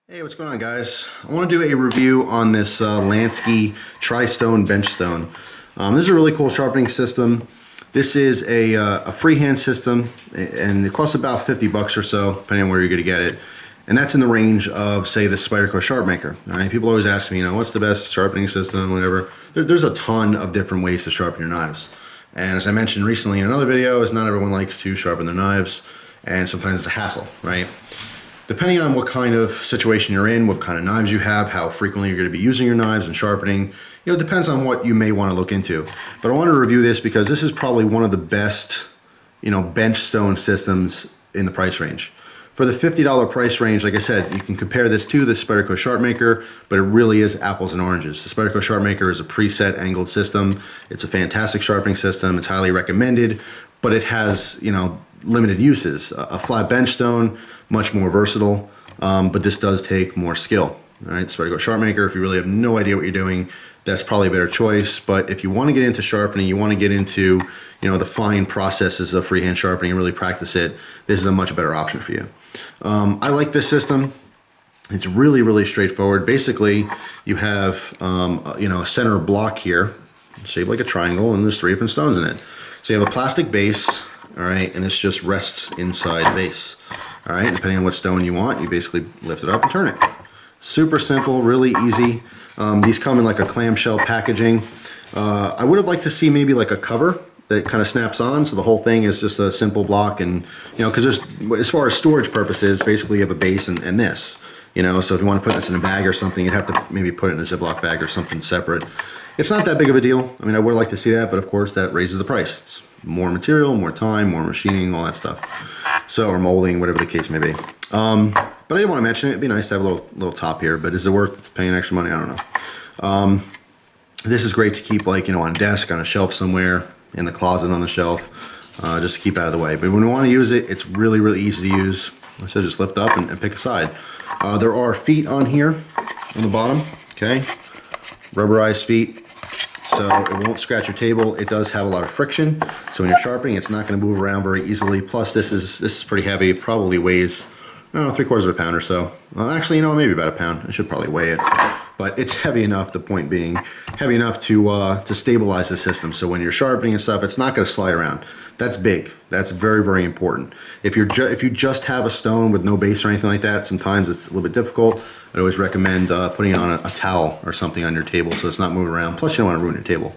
Hey, what's going on, guys? I want to do a review on this Lansky Tri-Stone Benchstone. This is a really cool sharpening system. This is a freehand system, and it costs about 50 bucks or so, depending on where you're going to get it. And that's in the range of, say, the Spyderco Sharpmaker. All right, people always ask me, what's the best sharpening system, whatever. There's a ton of different ways to sharpen your knives. And as I mentioned recently in another video, is not everyone likes to sharpen their knives, and sometimes it's a hassle, right? Depending on what kind of situation you're in, what kind of knives you have, how frequently you're going to be using your knives and sharpening, it depends on what you may want to look into. But I want to review this because this is probably one of the best, benchstone systems in the price range. For the $50 price range, like I said, you can compare this to the Spyderco Sharpmaker, but it really is apples and oranges. The Spyderco Sharpmaker is a preset angled system. It's a fantastic sharpening system. It's highly recommended, but it has, limited uses. A flat benchstone, much more versatile, but this does take more skill. All right, Spyderco Sharpmaker, if you really have no idea what you're doing, that's probably a better choice. But if you want to get into sharpening, you want to get into, the fine processes of freehand sharpening and really practice it, this is a much better option for you. I like this system. It's really, really straightforward. Basically, you have, a center block here, shaped like a triangle, and there's 3 different stones in it. So you have a plastic base, all right, and this just rests inside the base. All right, depending on what stone you want, you basically lift it up and turn it. Super simple, really easy. These come in like a clamshell packaging. I would have liked to see maybe like a cover that kind of snaps on, so the whole thing is just a simple block, and because there's, as far as storage purposes, basically you have a base and this. So if you want to put this in a bag or something, you'd have to maybe put it in a Ziploc bag or something separate. It's not that big of a deal. I mean, I would like to see that, but of course that raises the price. It's more material, more time, more machining, all that stuff. So, or molding, whatever the case may be. But I did want to mention it. It'd be nice to have a little top here, but is it worth paying extra money? I don't know. This is great to keep, like, on a desk, on a shelf somewhere, in the closet on the shelf, just to keep out of the way. But when we want to use it, it's really, really easy to use. Like I said, just lift up and pick a side. There are feet on here, on the bottom, okay? Rubberized feet. So it won't scratch your table. It does have a lot of friction, so when you're sharpening, it's not going to move around very easily. Plus, this is pretty heavy. It probably weighs, I don't know, 3/4 of a pound or so. Well, actually, maybe about a pound. I should probably weigh it, but it's heavy enough. The point being, heavy enough to stabilize the system. So when you're sharpening and stuff, it's not going to slide around. That's big. That's very, very important. If you just have a stone with no base or anything like that, sometimes it's a little bit difficult. I always recommend putting it on a towel or something on your table so it's not moving around. Plus, you don't want to ruin your table.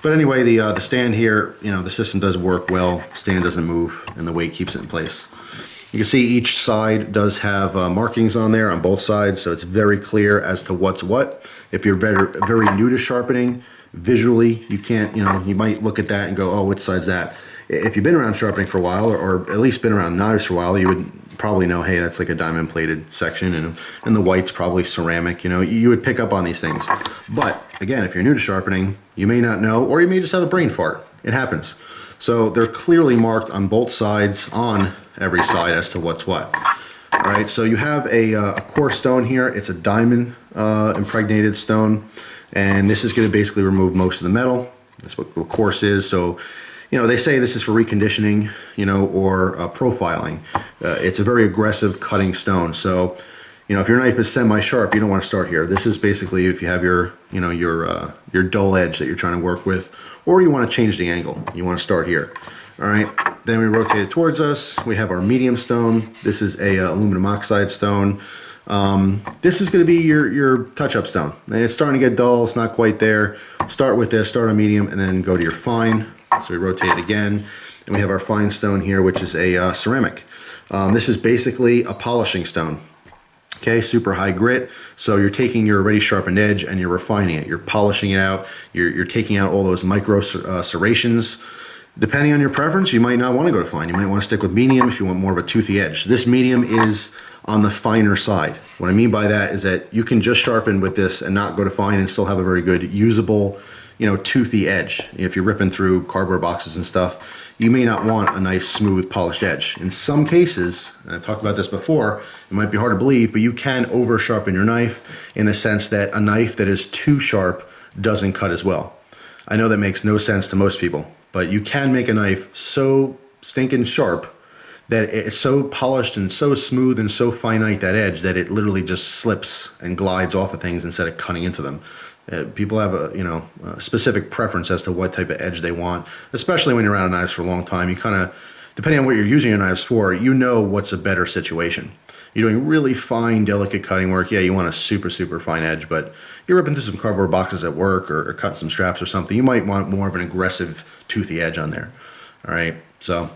But anyway, the stand here, the system does work well. The stand doesn't move, and the weight keeps it in place. You can see each side does have markings on there on both sides, so it's very clear as to what's what. If you're very new to sharpening, visually, you can't, you might look at that and go, oh, which side's that? If you've been around sharpening for a while, or at least been around knives for a while, you would probably know, hey, that's like a diamond plated section, and the white's probably ceramic. You would pick up on these things. But again, if you're new to sharpening, you may not know, or you may just have a brain fart. It happens. So they're clearly marked on both sides, on every side, as to what's what. All right, so you have a core stone here. It's a diamond impregnated stone, and this is going to basically remove most of the metal. That's what the course is. So they say this is for reconditioning, or profiling. It's a very aggressive cutting stone. So, if your knife is semi-sharp, you don't want to start here. This is basically if you have your dull edge that you're trying to work with, or you want to change the angle. You want to start here. All right. Then we rotate it towards us. We have our medium stone. This is a aluminum oxide stone. This is going to be your touch-up stone. And it's starting to get dull. It's not quite there. Start with this. Start on medium, and then go to your fine. So we rotate it again, and we have our fine stone here, which is a ceramic. This is basically a polishing stone. Okay, super high grit. So you're taking your already sharpened edge and you're refining it. You're polishing it out. You're taking out all those micro serrations. Depending on your preference, you might not want to go to fine. You might want to stick with medium if you want more of a toothy edge. This medium is on the finer side. What I mean by that is that you can just sharpen with this and not go to fine and still have a very good usable, toothy edge. If you're ripping through cardboard boxes and stuff, you may not want a nice, smooth, polished edge. In some cases, and I've talked about this before, it might be hard to believe, but you can over sharpen your knife in the sense that a knife that is too sharp doesn't cut as well. I know that makes no sense to most people, but you can make a knife so stinking sharp that it's so polished and so smooth and so finite, that edge, that it literally just slips and glides off of things instead of cutting into them. People have a specific preference as to what type of edge they want, especially when you're around knives for a long time. You kind of, depending on what you're using your knives for, you know what's a better situation. You're doing really fine, delicate cutting work. Yeah, you want a super, super fine edge, but you're ripping through some cardboard boxes at work or cutting some straps or something. You might want more of an aggressive, toothy edge on there. All right. So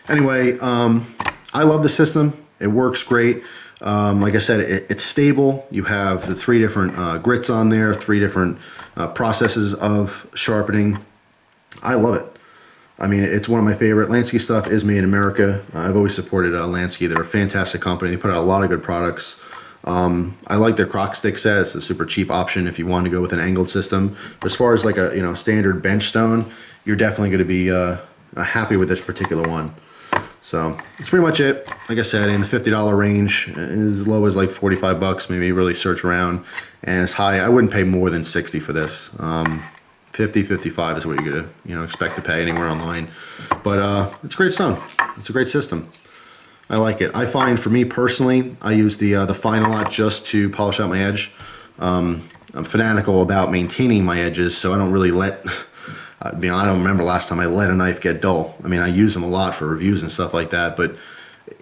anyway, I love the system. It works great. Like I said, it's stable. You have the 3 different grits on there, 3 different processes of sharpening. I love it. I mean, it's one of my favorite. Lansky stuff is made in America. I've always supported Lansky. They're a fantastic company. They put out a lot of good products. I like their crock stick set. It's a super cheap option if you want to go with an angled system. But as far as like a standard Benchstone, you're definitely going to be happy with this particular one. So that's pretty much it. Like I said, in the $50 range, as low as like 45 bucks, maybe really search around. And as high, I wouldn't pay more than 60 for this. 50, 55 is what you're gonna expect to pay anywhere online. But it's a great stone. It's a great system. I like it. I find, for me personally, I use the fine a lot just to polish out my edge. I'm fanatical about maintaining my edges, so I don't really let. I don't remember last time I let a knife get dull. I mean, I use them a lot for reviews and stuff like that, but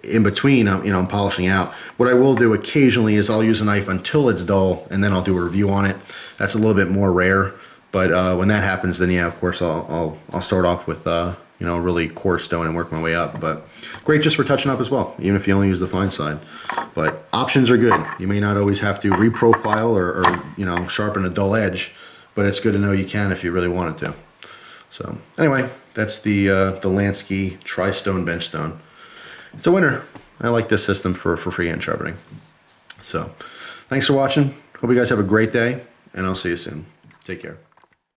in between, I'm polishing out. What I will do occasionally is I'll use a knife until it's dull, and then I'll do a review on it. That's a little bit more rare, but when that happens, then yeah, of course, I'll start off with a really coarse stone and work my way up. But great just for touching up as well, even if you only use the fine side. But options are good. You may not always have to reprofile or sharpen a dull edge, but it's good to know you can if you really wanted to. So anyway, that's the Lansky Tri-Stone Benchstone. It's a winner. I like this system for freehand sharpening. So thanks for watching. Hope you guys have a great day, and I'll see you soon. Take care.